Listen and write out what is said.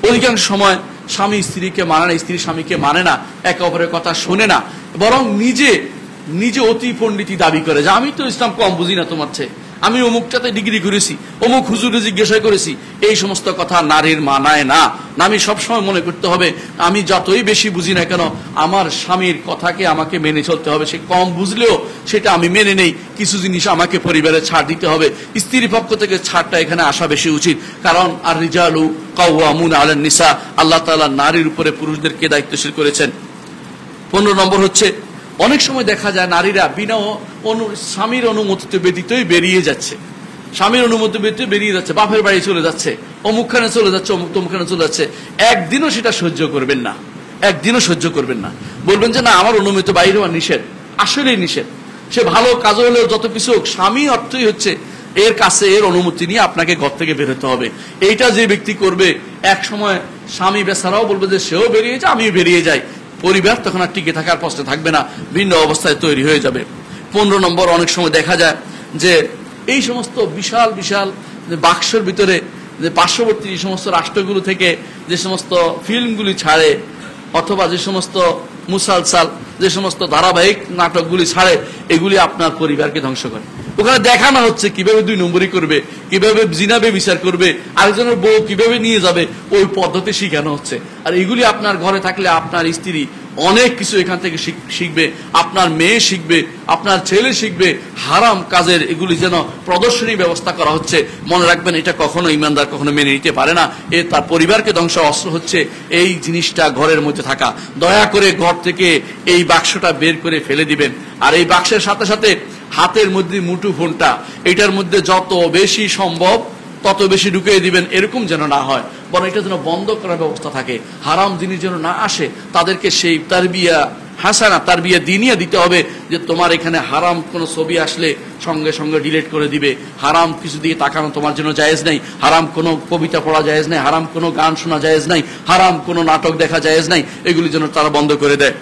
অধিকাংশ সময় স্বামী স্ত্রীকে মানে না, স্ত্রী স্বামীকে মানে না, একে অপরের কথা শোনে না, বরং নিজে নিজে অতি পণ্ডিতি দাবি করে যে আমি তো ইসলাম কম বুঝি না তোমার চেয়ে, আমি অমুকটাতে ডিগ্রি করেছি, অমুক হুজুরে জিজ্ঞাসা করেছি। এই সমস্ত কথা নারীর মানায় না। আমি সবসময় মনে করতে হবে আমি যতই বেশি বুঝি না কেন আমার স্বামীর কথাকে আমাকে মেনে চলতে হবে। সে কম বুঝলেও সেটা আমি মেনে নেই। কিছু জিনিস আমাকে পরিবারে ছাড় দিতে হবে। স্ত্রীর পক্ষ থেকে ছাড়টা এখানে আসা বেশি উচিত, কারণ আর রিজালু কাওয়ামুন আলান নিসা, আল্লাহ তাআলা নারীর উপরে পুরুষদেরকে দায়িত্বশীল করেছেন। 15 নম্বর হচ্ছে, অনেক সময় দেখা যায় নারীরা বিনা স্বামীর অনুমতিতে ব্যতীতই বেরিয়ে যাচ্ছে, স্বামীর অনুমতি ব্যতীত বেরিয়ে যাচ্ছে, বাপের বাড়ি চলে যাচ্ছে, অমুকখানে চলে যাচ্ছে, অমুক তমুকখানে চলে যাচ্ছে। একদিনও সেটা সহ্য করবেন না, একদিনও সহ্য করবেন না। বলবেন যে না, আমার অনুমতি বাইরে হওয়া নিষেধ। আসলেই নিষেধ। সে ভালো কাজ হলেও যত কিছু হোক, স্বামী অর্থই হচ্ছে এর কাছে এর অনুমতি নিয়ে আপনাকে ঘর থেকে বের হতে হবে। এইটা যে ব্যক্তি করবে, এক সময় স্বামী বেচারাও বলবে যে সেও বেরিয়ে যায়, আমিও বেরিয়ে যাই। পরিবার তখন আর টিকে থাকার প্রশ্ন থাকবে না, ভিন্ন অবস্থায় তৈরি হয়ে যাবে। 15 নম্বর, অনেক সময় দেখা যায় যে এই সমস্ত বিশাল বিশাল বাক্সের ভিতরে যে পার্শ্ববর্তী যে সমস্ত রাষ্ট্রগুলো থেকে যে সমস্ত ফিল্মগুলি ছাড়ে, অথবা যে সমস্ত মুসালসাল, যে সমস্ত ধারাবাহিক নাটকগুলি ছাড়ে, এগুলি আপনার পরিবারকে ধ্বংস করে। ওখানে দেখানো হচ্ছে কিভাবে 2 নম্বরই করবে, কিভাবে জিনাবে বিচার করবে, আরেকজনের বউ কিভাবে নিয়ে যাবে, ওই পদ্ধতি শিখানো হচ্ছে। আর এগুলি আপনার ঘরে থাকলে আপনার স্ত্রী অনেক কিছু এখান থেকে শিখবে, আপনার মেয়ে শিখবে, আপনার ছেলে শিখবে। হারাম কাজের এগুলি যেন প্রদর্শনী ব্যবস্থা করা হচ্ছে, মনে রাখবেন এটা কখনো ইমানদার কখনো মেনে নিতে পারে না। এ তার পরিবারকে ধ্বংস অস্ত্র হচ্ছে এই জিনিসটা ঘরের মধ্যে থাকা। দয়া করে ঘর থেকে এই বাক্সটা বের করে ফেলে দিবেন। আর এই বাক্সের সাথে সাথে হাতের মধ্যে মুঠো ফোনটা, এটার মধ্যে যত বেশি সম্ভব তত বেশি ঢুকিয়ে দিবেন, এরকম যেন না হয়, বরং এটা যেন বন্ধ করার ব্যবস্থা থাকে। হারাম জিনিস যেন না আসে, তাদেরকে সেই তারবিয়া হাসানা, তারবিয়া দিনিয়া দিতে হবে যে তোমার এখানে হারাম কোনো ছবি আসলে সঙ্গে সঙ্গে ডিলিট করে দিবে, হারাম কিছু দিয়ে তাকানো তোমার জন্য জায়েজ নাই, হারাম কোনো কবিতা পড়া জায়েজ নাই, হারাম কোনো গান শোনা জায়েজ নাই, হারাম কোনো নাটক দেখা জায়েজ নাই, এগুলি যেন তারা বন্ধ করে দেয়।